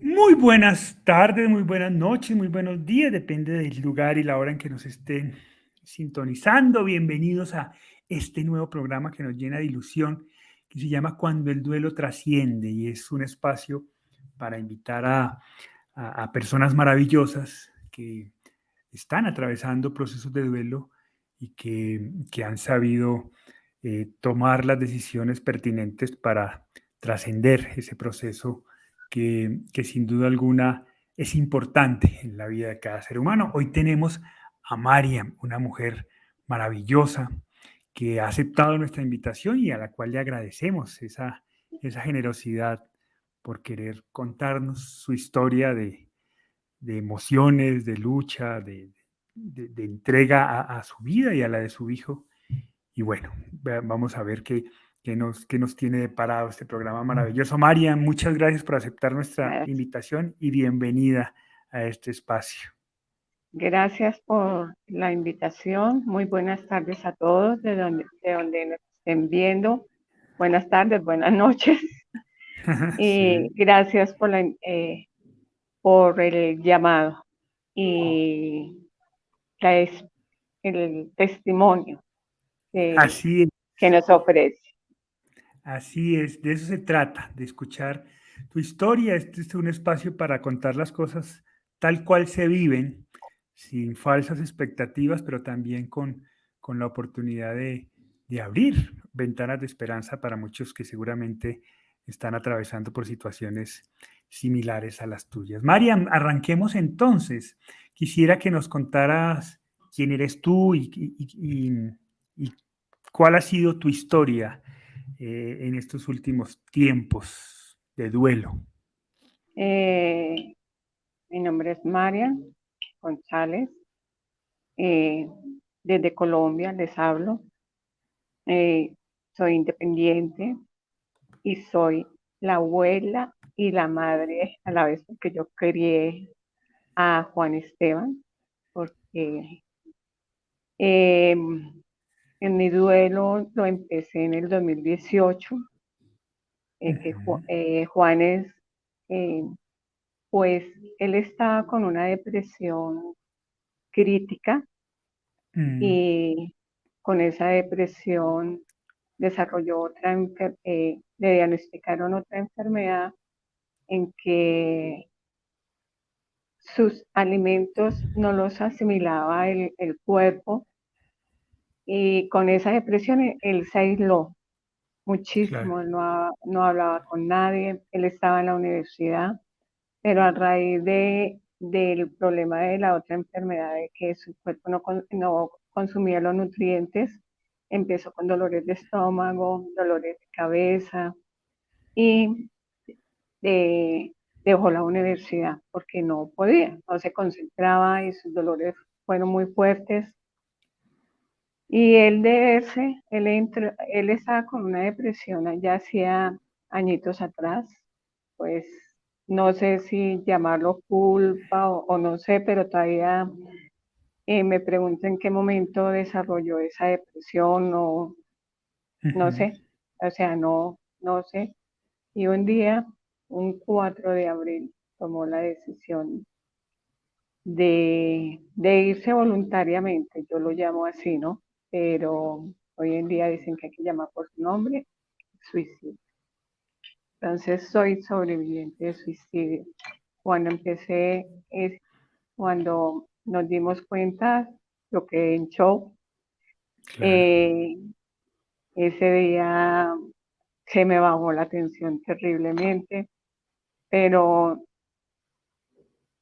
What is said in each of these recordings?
Muy buenas tardes, muy buenas noches, muy buenos días, depende del lugar y la hora en que nos estén sintonizando. Bienvenidos a este nuevo programa que nos llena de ilusión, que se llama Cuando el duelo trasciende y es un espacio para invitar a personas maravillosas que están atravesando procesos de duelo y que han sabido tomar las decisiones pertinentes para trascender ese proceso que sin duda alguna es importante en la vida de cada ser humano. Hoy tenemos a Mariam, una mujer maravillosa que ha aceptado nuestra invitación y a la cual le agradecemos esa generosidad por querer contarnos su historia de emociones, de lucha, de entrega a su vida y a la de su hijo. Y bueno, vamos a ver qué nos tiene deparado este programa maravilloso. María, muchas gracias por aceptar nuestra Gracias. invitación y bienvenida a este espacio. Gracias por la invitación. Muy buenas tardes a todos de donde nos estén viendo. Buenas tardes, buenas noches. Y Sí, gracias por el llamado y la es- el testimonio que, así es, que nos ofrece. así es, de eso se trata, de escuchar tu historia. Este es un espacio para contar las cosas tal cual se viven, sin falsas expectativas, pero también con la oportunidad de abrir ventanas de esperanza para muchos que seguramente están atravesando por situaciones similares a las tuyas. Mariam, arranquemos entonces. Quisiera que nos contaras quién eres tú y cuál ha sido tu historia en estos últimos tiempos de duelo. Eh, Mi nombre es Marian González. eh, desde Colombia les hablo. Eh, Soy independiente y soy la abuela y la madre a la vez, porque yo crié a Juan Esteban, porque eh, en mi duelo lo empecé en el 2018, Ujú. Juanes, eh, pues él estaba con una depresión crítica Mm, y con esa depresión desarrolló le diagnosticaron otra enfermedad en que sus alimentos no los asimilaba el cuerpo, y con esa depresión él se aisló claro. muchísimo. Él no hablaba con nadie. Él estaba en la universidad, pero a raíz del problema de la otra enfermedad, de que su cuerpo no consumía los nutrientes, empezó con dolores de estómago, dolores de cabeza, y de, dejó la universidad porque no podía, no se concentraba y sus dolores fueron muy fuertes. Y él estaba con una depresión ya hacía añitos atrás. Pues no sé si llamarlo culpa o no sé, pero todavía me pregunto en qué momento desarrolló esa depresión, no Ujú. sé, o sea, no sé. Y un día, un 4 de abril, tomó la decisión de irse voluntariamente. Yo lo llamo así, ¿no? Pero hoy en día dicen que hay que llamar por su nombre: suicidio. Entonces soy sobreviviente de suicidio. Cuando empecé, es cuando nos dimos cuenta, yo quedé en shock. Claro. Eh, Ese día se me bajó la tensión terriblemente, pero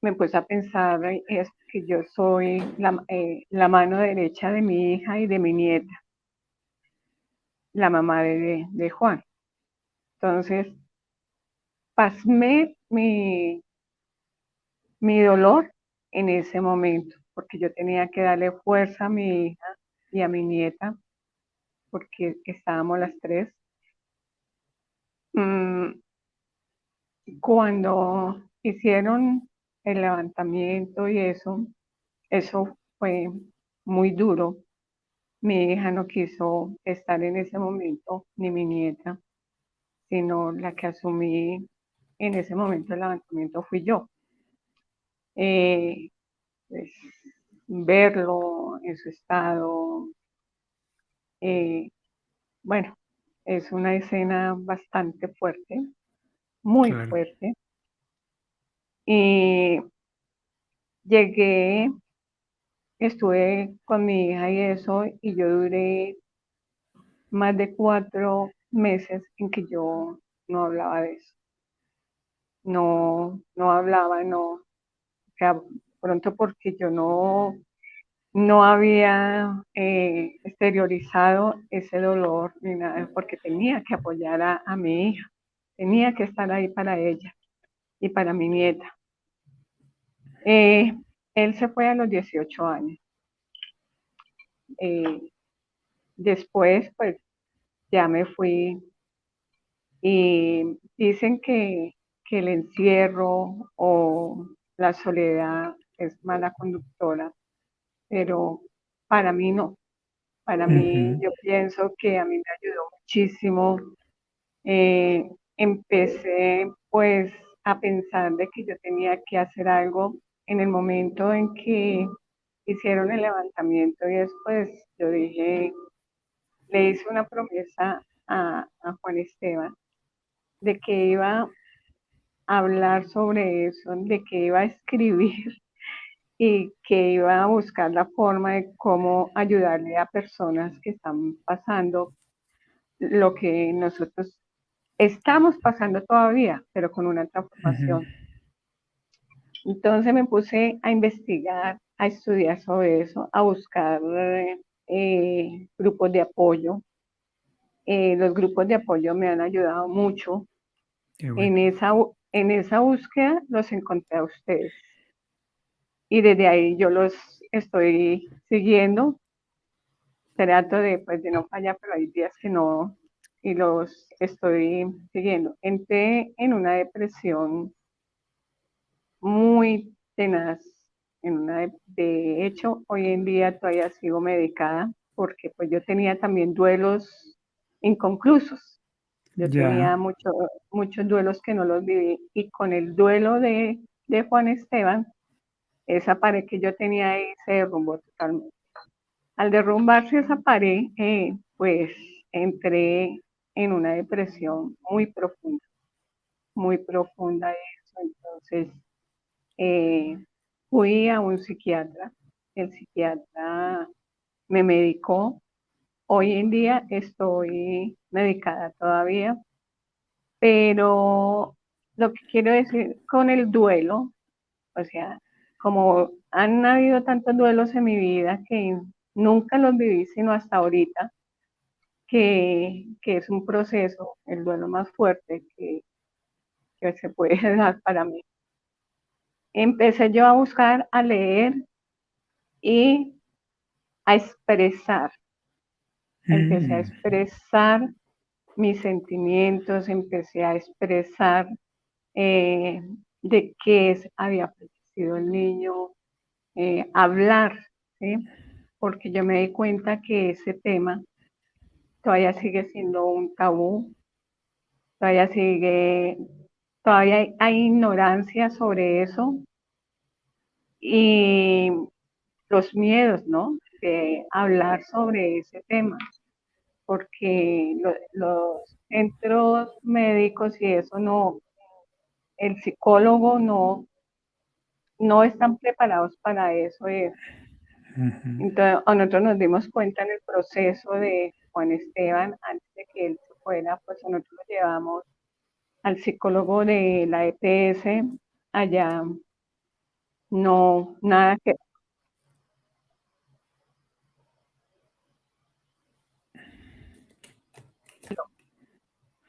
me puse a pensar, es que yo soy la mano derecha de mi hija y de mi nieta, la mamá de Juan. Entonces, pasmé mi dolor en ese momento, porque yo tenía que darle fuerza a mi hija y a mi nieta, porque estábamos las tres. Mm, Cuando hicieron el levantamiento y eso fue muy duro. Mi hija no quiso estar en ese momento, ni mi nieta, sino la que asumí. en ese momento el levantamiento fui yo. Pues, verlo en su estado, bueno, es una escena bastante fuerte, muy Claro. fuerte. Y llegué, estuve con mi hija y eso, y yo duré más de 4 meses en que yo no hablaba de eso. No hablaba, no, o sea, pronto porque yo no había exteriorizado ese dolor ni nada, porque tenía que apoyar a mi hija, tenía que estar ahí para ella y para mi nieta. Él se fue a los 18 años. Eh, Después, pues ya me fui y dicen que el encierro o la soledad es mala conductora, pero para mí no. Para mí, Ujú. yo pienso que a mí me ayudó muchísimo. Empecé pues a pensar de que yo tenía que hacer algo en el momento en que hicieron el levantamiento y después yo dije, le hice una promesa a Juan Esteban de que iba a hablar sobre eso, de que iba a escribir y que iba a buscar la forma de cómo ayudarle a personas que están pasando lo que nosotros estamos pasando todavía, pero con una Ujú. transformación. Entonces me puse a investigar, a estudiar sobre eso, a buscar grupos de apoyo. Los grupos de apoyo me han ayudado mucho. Qué En bueno. esa búsqueda los encontré a ustedes y desde ahí yo los estoy siguiendo. Trato de, pues, de no fallar, pero hay días que no y los estoy siguiendo. Entré en una depresión muy tenaz. De hecho, hoy en día todavía sigo medicada porque pues yo tenía también duelos inconclusos. Yo Ya. tenía muchos duelos que no los viví y con el duelo de Juan Esteban, esa pared que yo tenía ahí se derrumbó totalmente. Al derrumbarse esa pared, pues entré en una depresión muy profunda de eso. Entonces, eh, fui a un psiquiatra, el psiquiatra me medicó. Hoy en día estoy medicada todavía, pero lo que quiero decir con el duelo, o sea, como han habido tantos duelos en mi vida que nunca los viví sino hasta ahorita, que es un proceso, el duelo más fuerte que se puede dar para mí. Empecé yo a buscar, a leer y a expresar. Empecé a Mm. expresar mis sentimientos, empecé a expresar eh, de qué había fallecido el niño, hablar, ¿sí? Porque yo me di cuenta que ese tema todavía sigue siendo un tabú, todavía sigue, todavía hay ignorancia sobre eso y los miedos, ¿no? De hablar sobre ese tema, porque los centros médicos y eso no, el psicólogo no están preparados para eso. Ujú. Entonces, nosotros nos dimos cuenta en el proceso de Juan Esteban, antes de que él se fuera, pues nosotros lo llevamos al psicólogo de la EPS, allá no, nada que,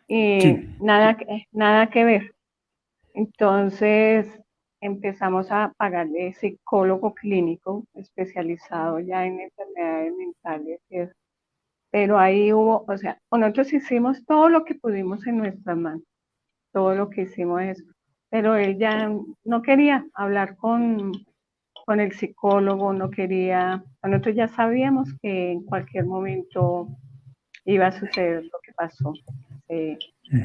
Sí. nada que ver. Entonces empezamos a pagarle psicólogo clínico especializado ya en enfermedades mentales, pero ahí hubo, o sea, nosotros hicimos todo lo que pudimos en nuestras manos, todo lo que hicimos es, pero él ya no quería hablar con el psicólogo, no quería, nosotros ya sabíamos que en cualquier momento iba a suceder lo que pasó, se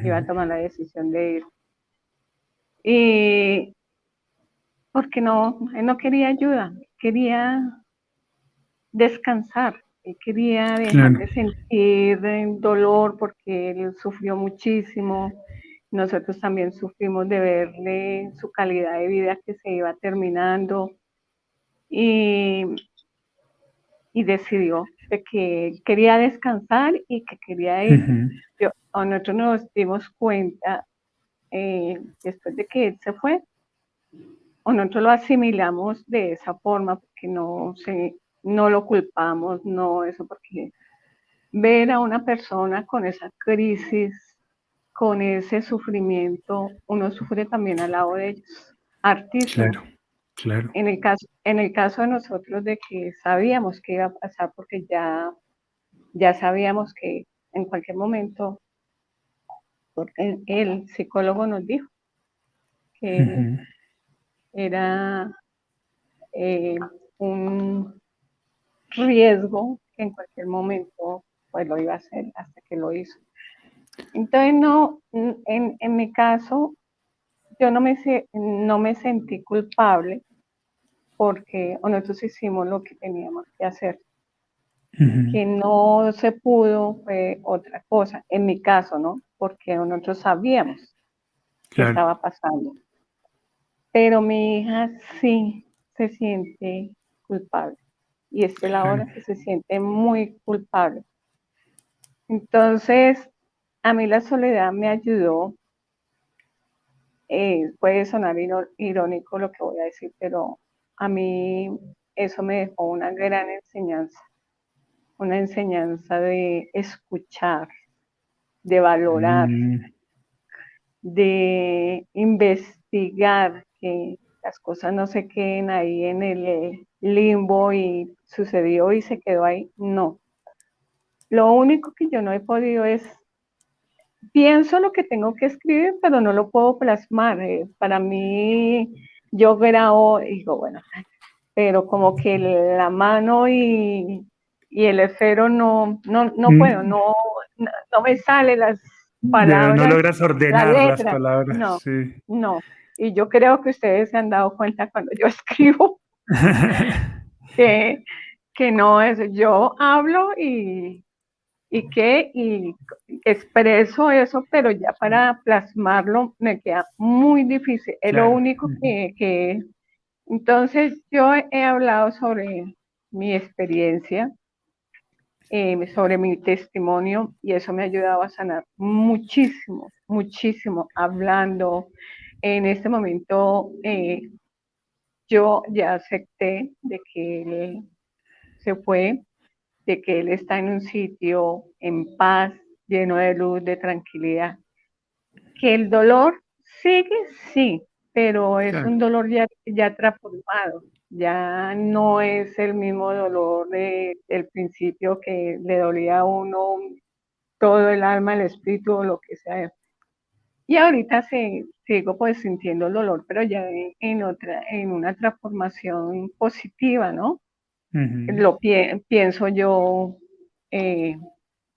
iba a Ujú. tomar la decisión de ir. Y porque él no quería ayuda, quería descansar, él quería dejar Claro. de sentir dolor porque él sufrió muchísimo. Nosotros también sufrimos de verle su calidad de vida que se iba terminando y, y decidió de que quería descansar y que quería irse. Ujú, Nosotros nos dimos cuenta después de que él se fue, o nosotros lo asimilamos de esa forma porque no lo culpamos, no eso, porque ver a una persona con esa crisis, con ese sufrimiento, uno sufre también al lado de ellos, hartísimo. claro, claro. En el caso de nosotros de que sabíamos que iba a pasar porque ya sabíamos que en cualquier momento, porque el psicólogo nos dijo que Ujú, era eh, un riesgo que en cualquier momento pues lo iba a hacer hasta que lo hizo. Entonces no, en mi caso yo no me sentí culpable porque nosotros hicimos lo que teníamos que hacer. ujú, Que no se pudo fue otra cosa, en mi caso, ¿no? Porque nosotros sabíamos qué claro, estaba pasando. Pero mi hija sí se siente culpable. Y es la claro. hora que se siente muy culpable. Entonces, a mí la soledad me ayudó. Puede sonar irónico lo que voy a decir, pero a mí eso me dejó una enseñanza de escuchar, de valorar, Mm, de investigar, que las cosas no se queden ahí en el limbo y sucedió y se quedó ahí. No. Lo único que yo no he podido es, pienso lo que tengo que escribir, pero no lo puedo plasmar. Para mí, yo grabo y digo, bueno, pero como que la mano y el esfero no puedo, mm, no me salen las no palabras, logras la ordenar las letra, palabras, no, sí. no. Y yo creo que ustedes se han dado cuenta cuando yo escribo que, que no es, yo hablo y expreso eso, pero ya para plasmarlo me queda muy difícil. Es lo Claro. único Ujú, entonces yo he hablado sobre mi experiencia, sobre mi testimonio y eso me ha ayudado a sanar muchísimo, muchísimo hablando. En este momento yo ya acepté de que él se fue, de que él está en un sitio en paz, lleno de luz, de tranquilidad. Que el dolor sigue, sí, pero es claro. un dolor ya transformado. Ya no es el mismo dolor del principio que le dolía a uno todo el alma, el espíritu o lo que sea. Y ahorita sigo pues sintiendo el dolor, pero ya en una transformación positiva, ¿no? Ujú. Pienso yo eh,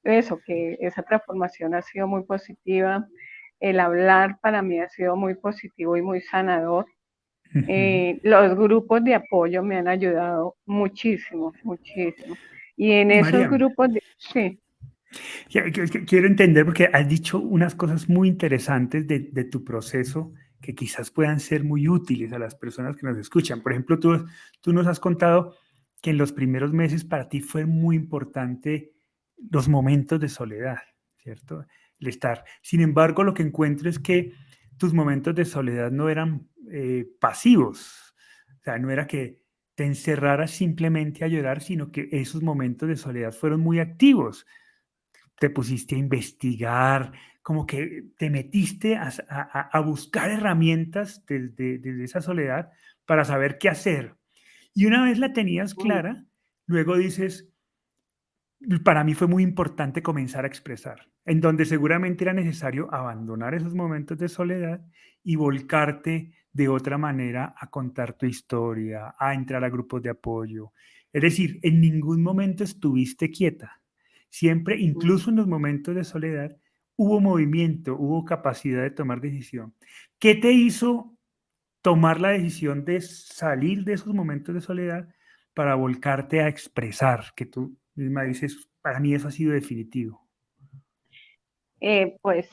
eso, que esa transformación ha sido muy positiva. El hablar para mí ha sido muy positivo y muy sanador. Ujú. Los grupos de apoyo me han ayudado muchísimo, muchísimo. Y en esos María, grupos, sí, quiero entender porque has dicho unas cosas muy interesantes de tu proceso que quizás puedan ser muy útiles a las personas que nos escuchan. Por ejemplo, tú nos has contado que en los primeros meses para ti fue muy importante los momentos de soledad, ¿cierto? El estar. Sin embargo, lo que encuentro es que tus momentos de soledad no eran pasivos. O sea, no era que te encerraras simplemente a llorar, sino que esos momentos de soledad fueron muy activos. Te pusiste a investigar, como que te metiste a buscar herramientas desde esa soledad para saber qué hacer. Y una vez la tenías clara, luego dices, para mí fue muy importante comenzar a expresar, en donde seguramente era necesario abandonar esos momentos de soledad y volcarte de otra manera a contar tu historia, a entrar a grupos de apoyo. Es decir, en ningún momento estuviste quieta. Siempre, incluso en los momentos de soledad, hubo movimiento, hubo capacidad de tomar decisión. ¿Qué te hizo tomar la decisión de salir de esos momentos de soledad para volcarte a expresar? Que tú misma dices, para mí eso ha sido definitivo. Pues,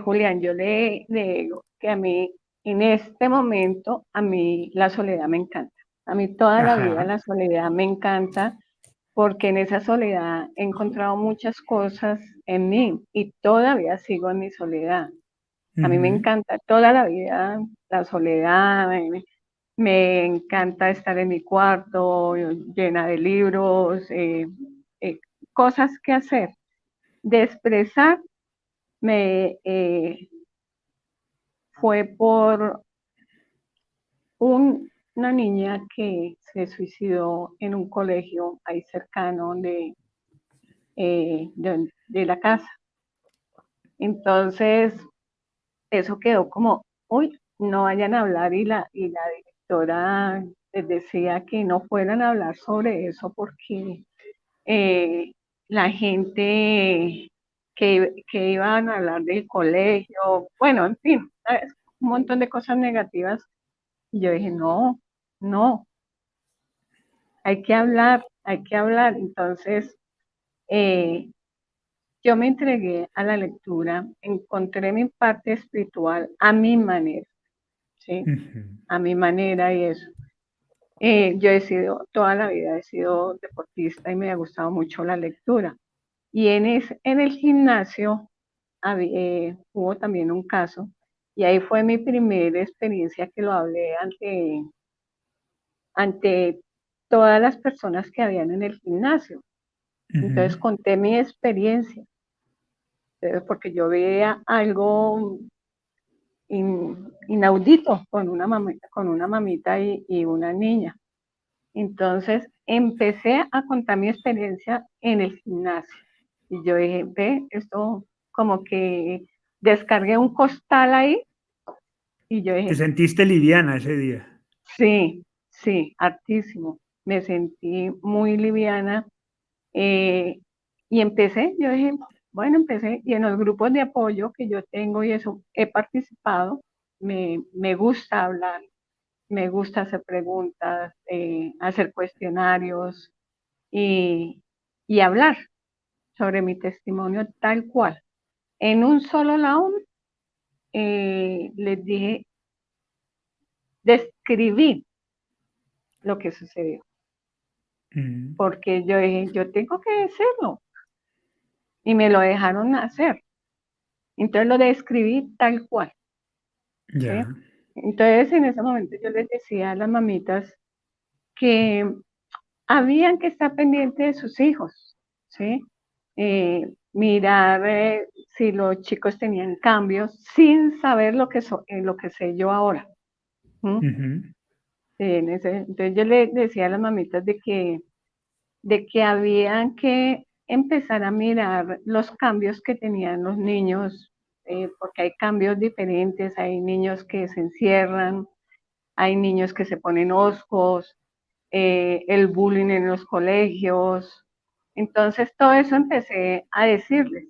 Julián, yo le digo que a mí, en este momento, a mí la soledad me encanta. A mí toda la vida Ajá. la soledad me encanta porque en esa soledad he encontrado muchas cosas en mí y todavía sigo en mi soledad. A mí me Ujú. encanta toda la vida la soledad, me encanta estar en mi cuarto llena de libros, eh, cosas que hacer, de expresar. Fue por una niña que se suicidó en un colegio ahí cercano de la casa. Entonces, eso quedó como, uy, no vayan a hablar y la directora les decía que no fueran a hablar sobre eso porque eh, la gente que iban a hablar del colegio, bueno, en fin, ¿sabes? Un montón de cosas negativas. Y yo dije, no, no, hay que hablar, hay que hablar. Entonces, eh, yo me entregué a la lectura, encontré mi parte espiritual a mi manera, ¿sí? Ujú. A mi manera y eso. Yo he sido, toda la vida he sido deportista y me ha gustado mucho la lectura. Y en el gimnasio hubo también un caso, y ahí fue mi primera experiencia que lo hablé ante todas las personas que habían en el gimnasio. Entonces Ujú. conté mi experiencia, porque yo veía algo inaudito con una mamita y una niña. Entonces empecé a contar mi experiencia en el gimnasio. Y yo dije, ve, esto como que descargué un costal ahí y yo ¿Te dije, sentiste liviana ese día? sí, sí, hartísimo. Me sentí muy liviana. eh, y empecé, yo dije, bueno, empecé y en los grupos de apoyo que yo tengo y eso he participado. Me gusta hablar, me gusta hacer preguntas, hacer cuestionarios y, y hablar sobre mi testimonio tal cual. En un solo lado les dije, describí lo que sucedió, Ujú. porque yo dije, yo tengo que decirlo y me lo dejaron hacer. Entonces lo describí tal cual, ¿sí? Ya. Entonces en ese momento yo les decía a las mamitas que habían que estar pendientes de sus hijos, ¿sí? Mirar si los chicos tenían cambios sin saber lo que sé yo ahora. ¿Mm? Ujú. Sí, entonces yo le decía a las mamitas de que habían que empezar a mirar los cambios que tenían los niños, porque hay cambios diferentes, hay niños que se encierran, hay niños que se ponen hoscos, el bullying en los colegios. Entonces todo eso empecé a decirles.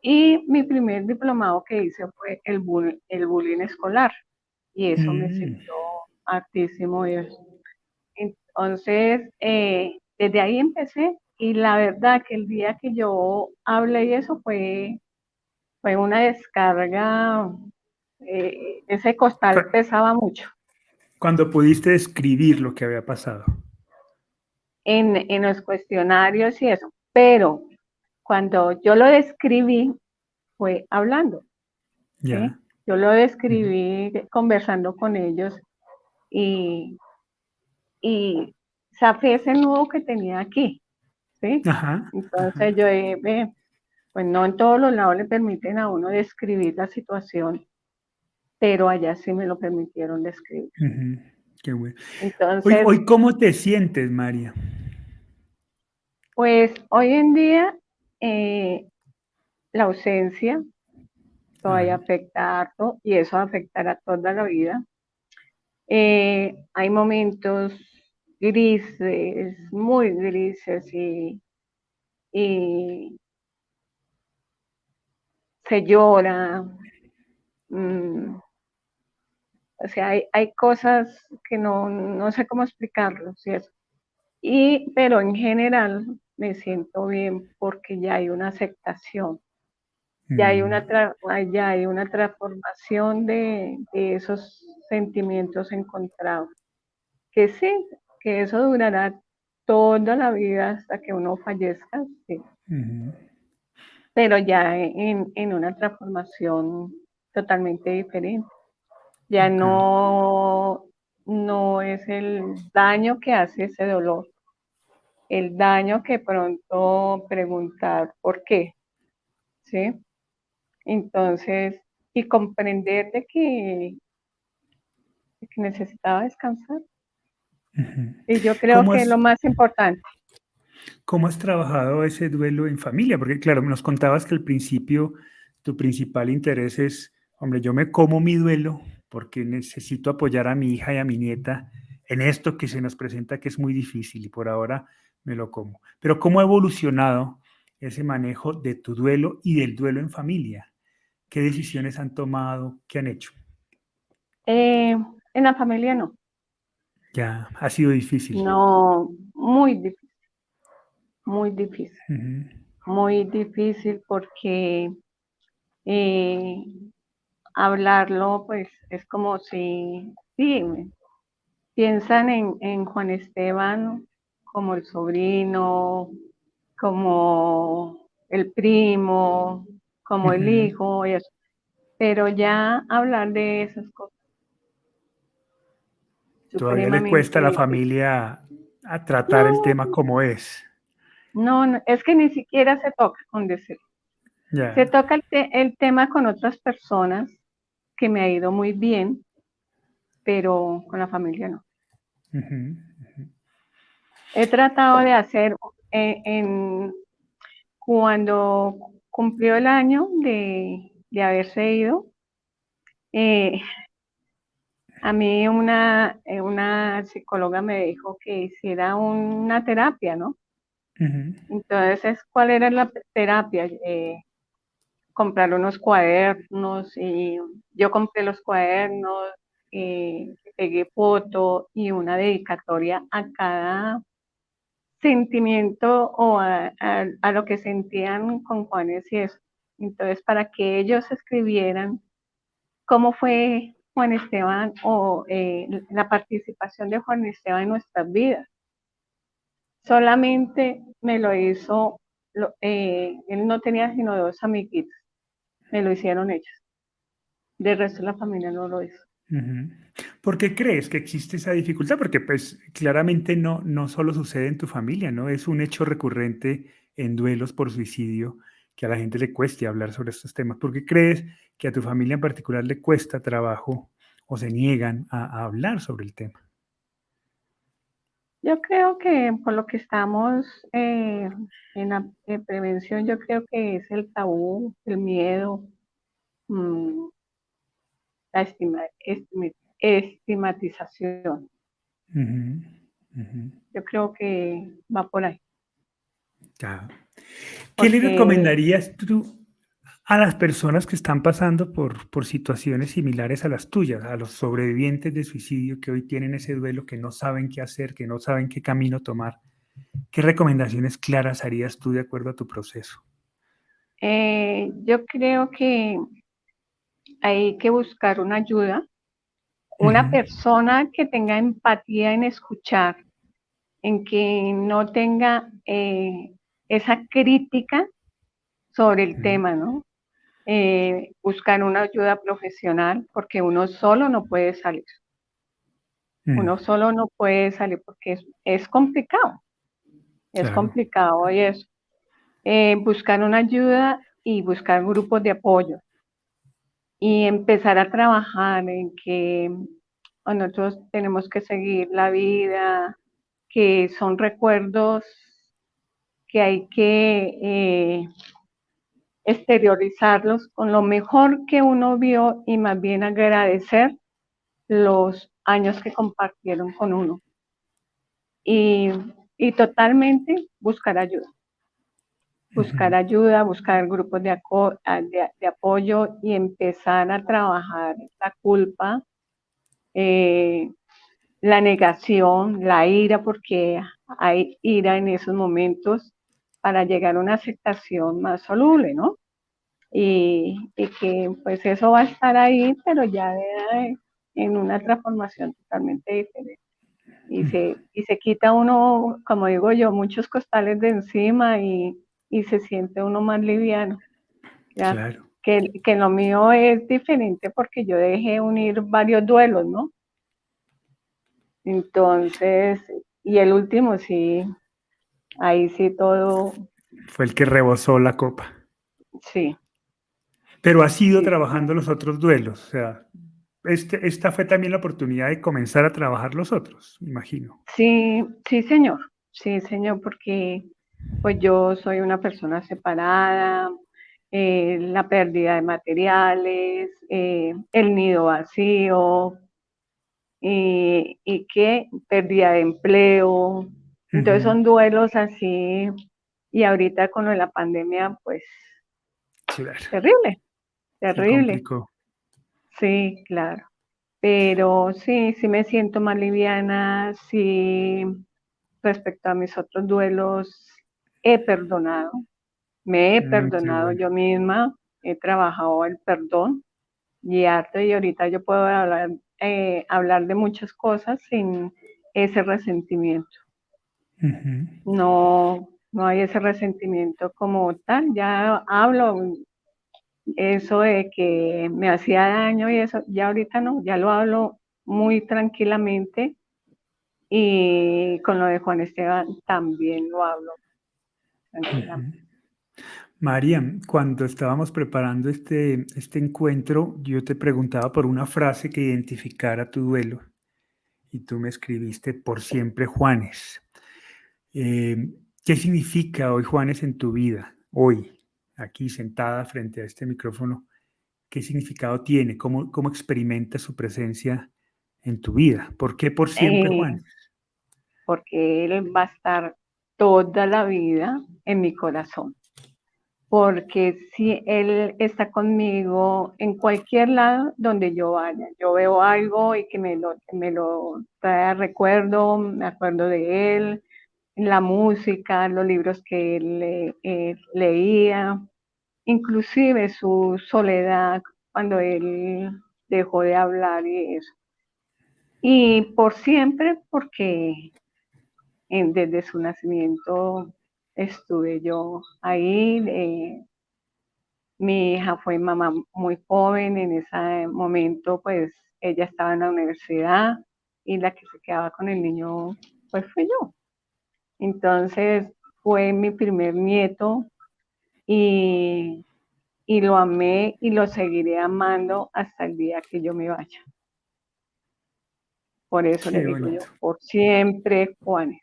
Y mi primer diplomado que hice fue el bullying escolar y eso me Mm. sirvió hartísimo. Entonces, desde ahí empecé y la verdad que el día que yo hablé y eso fue una descarga, ese costal Cu- pesaba mucho Cuando pudiste describir lo que había pasado. en los cuestionarios y eso, pero cuando yo lo describí fue hablando, ¿sí? Ya. Yo lo Ujú. describí conversando con ellos y, y zafé ese nudo que tenía aquí, ¿sí? Ajá, Entonces ajá. yo dije, ve, pues no en todos los lados le permiten a uno describir la situación, pero allá sí me lo permitieron describir. Ujú. Qué bueno. Entonces, Hoy, ¿cómo te sientes, María? pues hoy en día la ausencia todavía Ah, afecta harto y eso afectará toda la vida. Hay momentos grises, muy grises y se llora, mm, o sea, hay cosas que no sé cómo explicarlos y eso. Pero en general me siento bien porque ya hay una aceptación, Mm, ya hay una transformación de esos sentimientos encontrados. Que sí, que eso durará toda la vida hasta que uno fallezca, sí, ujú. pero ya en una transformación totalmente diferente. Ya Ok. no es el daño que hace ese dolor, el daño que pronto preguntar por qué, ¿sí? Entonces, y comprender de que necesitaba descansar. Ujú. Y yo creo ¿Cómo que es lo has, más importante. cómo has trabajado ese duelo en familia? Porque claro, nos contabas que al principio tu principal interés es, hombre, yo me como mi duelo porque necesito apoyar a mi hija y a mi nieta en esto que se nos presenta que es muy difícil y por ahora me lo como. Pero ¿cómo ha evolucionado ese manejo de tu duelo y del duelo en familia? ¿Qué decisiones han tomado? ¿Qué han hecho? Eh, en la familia no, Ya ha sido difícil. no, muy difícil, Ujú, muy difícil porque eh, hablarlo pues es como si, sí, piensan en Juan Esteban como el sobrino, como el primo, como el ujú. hijo y eso, pero ya hablar de esas cosas Todavía le cuesta supremamente a la difícil. familia a tratar el No, tema como es. no, es que ni siquiera se toca con decir. Se Ya. toca el tema con otras personas que me ha ido muy bien, pero con la familia no. Ujú, He tratado de hacer cuando cumplió el año de haberse ido, eh, a mí una psicóloga me dijo que hiciera una terapia, ¿no? ujú, Entonces, ¿cuál era la terapia? Comprar unos cuadernos y yo compré los cuadernos, pegué foto y una dedicatoria a cada sentimiento o a lo que sentían con Juanes y eso. Entonces, para que ellos escribieran cómo fue Juan Esteban o la participación de Juan Esteban en nuestras vidas. Solamente me lo hizo, él no tenía sino dos amiguitos, me lo hicieron ellos. De resto la familia no lo hizo. ujú. ¿Por qué crees que existe esa dificultad? Porque pues claramente no solo sucede en tu familia, ¿no? Es un hecho recurrente en duelos por suicidio que a la gente le cueste hablar sobre estos temas. ¿Por qué crees que a tu familia en particular le cuesta trabajo o se niegan a hablar sobre el tema? Yo creo que por lo que estamos en la prevención, yo creo que es el tabú, el miedo, mm, la estigmatización. Ujú, ujú. Yo creo que va por ahí, Ya. ¿Qué le porque recomendarías tú a las personas que están pasando por situaciones similares a las tuyas, a los sobrevivientes de suicidio que hoy tienen ese duelo, que no saben qué hacer, que no saben qué camino tomar? ¿Qué recomendaciones claras harías tú de acuerdo a tu proceso? yo creo que hay que buscar una ayuda, una Ujú, persona que tenga empatía en escuchar, en que no tenga esa crítica sobre el ujú, tema, ¿no? Buscar una ayuda profesional porque mm, uno solo no puede salir porque es claro. complicado y eso. Buscar una ayuda y buscar grupos de apoyo y empezar a trabajar en que nosotros tenemos que seguir la vida, que son recuerdos que hay que exteriorizarlos con lo mejor que uno vio y más bien agradecer los años que compartieron con uno y, y totalmente buscar ayuda. buscar ayuda, buscar grupos de apoyo y empezar a trabajar la culpa, la negación, la ira, porque hay ira en esos momentos para llegar a una aceptación más soluble, ¿no? Y que pues eso va a estar ahí, pero ya en una transformación totalmente diferente. Y se quita uno, como digo yo, muchos costales de encima y se siente uno más liviano, ¿ya? Claro. Que lo mío es diferente porque yo dejé unir varios duelos, ¿no? Entonces, y el último sí, ahí sí todo, Fue el que rebosó la copa. sí, Pero has ido sí, señor. trabajando los otros duelos. O sea, esta fue también la oportunidad de comenzar a trabajar los otros, imagino. Sí, sí, señor, porque pues yo soy una persona separada, la pérdida de materiales, el nido vacío, y que pérdida de empleo. Entonces Ujú. son duelos así, y ahorita con lo de la pandemia, pues Claro, terrible, se terrible. complicó. Sí, claro. Pero sí, sí me siento más liviana, sí, respecto a mis otros duelos, he perdonado, me he Qué perdonado bueno. yo misma, he trabajado el perdón y harto, y ahorita yo puedo hablar de muchas cosas sin ese resentimiento. Ujú. No, no hay ese resentimiento como tal, ya hablo eso de que me hacía daño y eso, ya ahorita no, ya lo hablo muy tranquilamente, y con lo de Juan Esteban también lo hablo tranquilamente. Ujú. María, cuando estábamos preparando este encuentro, yo te preguntaba por una frase que identificara tu duelo y tú me escribiste por siempre Juanes. ¿Qué significa hoy Juanes en tu vida? Hoy, aquí sentada frente a este micrófono, ¿qué significado tiene? ¿Cómo experimentas su presencia en tu vida? ¿Por qué por siempre Eh, Juanes? Porque él va a estar toda la vida en mi corazón. Porque si él está conmigo en cualquier lado donde yo vaya, yo veo algo y que me lo trae a recuerdo, me acuerdo de él, la música, los libros que él leía, inclusive su soledad cuando él dejó de hablar y eso. Y por siempre, porque desde su nacimiento estuve yo ahí. Mi hija fue mamá muy joven, en ese momento pues ella estaba en la universidad y la que se quedaba con el niño pues fue yo. Entonces fue mi primer nieto, y, y lo amé y lo seguiré amando hasta el día que yo me vaya. Por eso le Qué digo bonito. yo, por siempre, Juanes.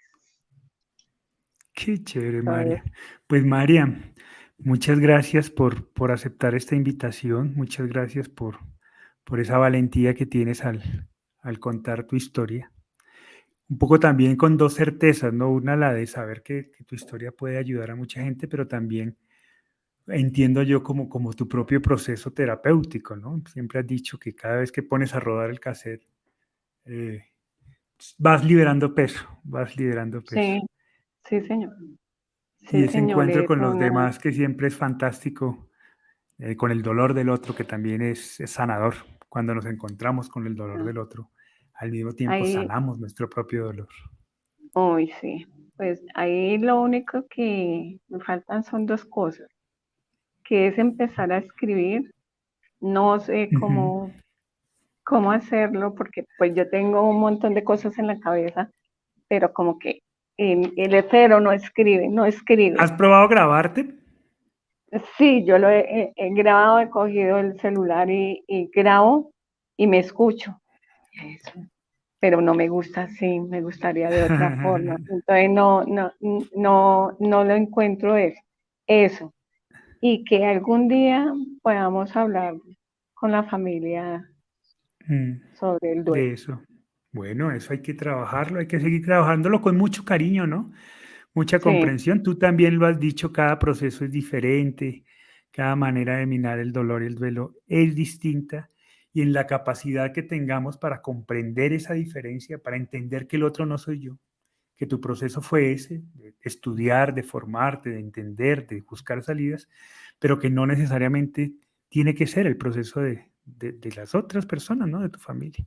Qué chévere, Entonces, María. Pues María, muchas gracias por aceptar esta invitación. Muchas gracias por esa valentía que tienes al contar tu historia. Un poco también con dos certezas, ¿no? Una, la de saber que tu historia puede ayudar a mucha gente, pero también entiendo yo como tu propio proceso terapéutico, ¿no? Siempre has dicho que cada vez que pones a rodar el cassette, eh, vas liberando peso. sí, sí, señor. Y Sí, ese señor, encuentro es con los una, demás que siempre es fantástico, con el dolor del otro, que también es sanador. Cuando nos encontramos con el dolor del otro, al mismo tiempo ahí, sanamos nuestro propio dolor. hoy sí. Pues ahí lo único que me faltan son dos cosas, que es empezar a escribir. No sé Ujú. cómo hacerlo, porque pues yo tengo un montón de cosas en la cabeza, pero como que el etero no escribe, no ¿Has escribe. probado grabarte? Sí, yo lo he grabado, he cogido el celular y grabo y me escucho. Eso. Pero no me gusta así, me gustaría de otra forma. Entonces no lo encuentro eso. Y que algún día podamos hablar con la familia Mm, sobre el duelo. de eso. Bueno, eso hay que trabajarlo, hay que seguir trabajándolo con mucho cariño, ¿no? mucha Sí, comprensión. Tú también lo has dicho, cada proceso es diferente, cada manera de mirar el dolor y el duelo es distinta. Y en la capacidad que tengamos para comprender esa diferencia, para entender que el otro no soy yo, que tu proceso fue ese, de estudiar, de formarte, de entender, de buscar salidas, pero que no necesariamente tiene que ser el proceso de las otras personas, ¿no? De tu familia.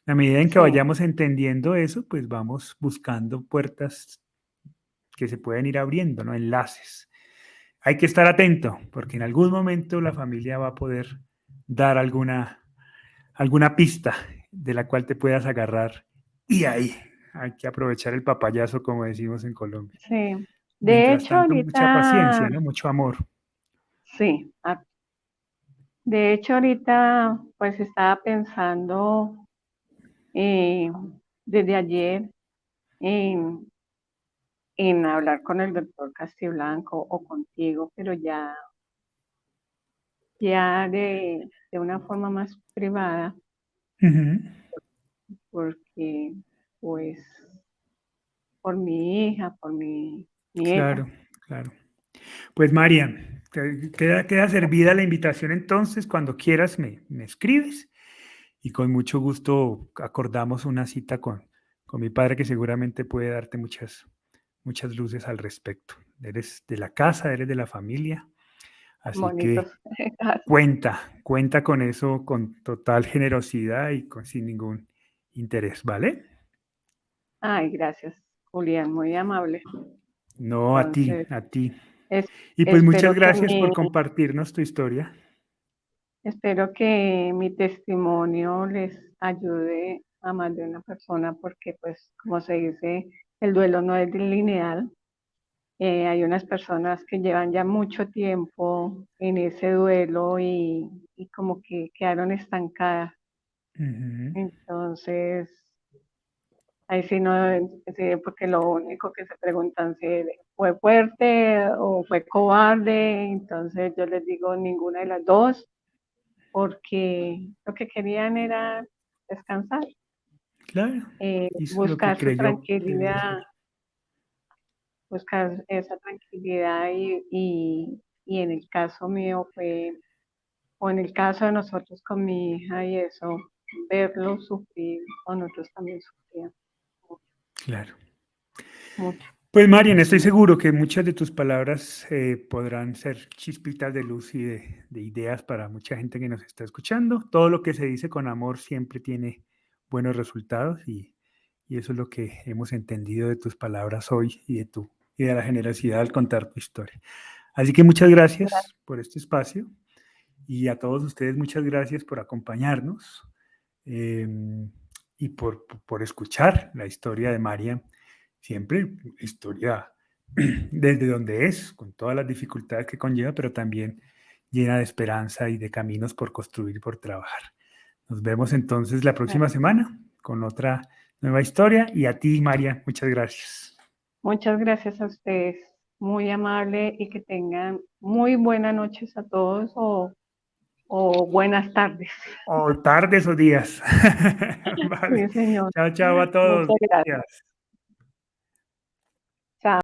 A medida en que sí, vayamos entendiendo eso, pues vamos buscando puertas que se pueden ir abriendo, ¿no? Enlaces. Hay que estar atento, porque en algún momento la familia va a poder dar alguna pista de la cual te puedas agarrar. Y ahí hay que aprovechar el papayazo, como decimos en Colombia. sí. De Mientras hecho, tanto, mucha ahorita, paciencia, ¿no? Mucho amor. sí, de hecho, ahorita, pues estaba pensando eh, desde ayer en, en hablar con el doctor Castiblanco o contigo, pero ya de una forma más privada, Ujú. porque pues por mi hija, por mi nieta. Claro, claro. Pues Marian, queda servida la invitación entonces. Cuando quieras me escribes y con mucho gusto acordamos una cita con mi padre que seguramente puede darte muchas luces al respecto. Eres de la casa, eres de la familia, así Bonitos. que cuenta con eso con total generosidad y sin ningún interés, ¿vale? Ay, gracias, Julián, muy amable. No, a ti, Entonces, a ti. es- Y pues muchas espero que gracias por compartirnos tu historia. espero que mi testimonio les ayude a más de una persona porque, pues, como se dice, el duelo no es lineal. Hay unas personas que llevan ya mucho tiempo en ese duelo y como que quedaron estancadas. Ujú. Entonces, ahí sí no, sí, porque lo único que se preguntan si fue fuerte o fue cobarde. Entonces yo les digo ninguna de las dos, porque lo que querían era descansar, Claro, hizo lo que buscar su creyó que debía tranquilidad, hacer. buscar esa tranquilidad y en el caso mío fue, o en el caso de nosotros con mi hija y eso, verlo sufrir, o nosotros también sufríamos Claro. mucho. Pues Marian, estoy seguro que muchas de tus palabras podrán ser chispitas de luz y de ideas para mucha gente que nos está escuchando. Todo lo que se dice con amor siempre tiene buenos resultados y eso es lo que hemos entendido de tus palabras hoy y de la generosidad al contar tu historia. Así que muchas gracias por este espacio y a todos ustedes muchas gracias por acompañarnos eh, y por escuchar la historia de María, siempre historia desde donde es, con todas las dificultades que conlleva, pero también llena de esperanza y de caminos por construir y por trabajar. Nos vemos entonces la próxima semana con otra nueva historia y a ti, María, muchas gracias. Muchas gracias a ustedes, muy amable y que tengan muy buenas noches a todos o buenas tardes. O tardes o días. Vale. Sí, señor. Chao, chao a todos. Muchas gracias. Gracias.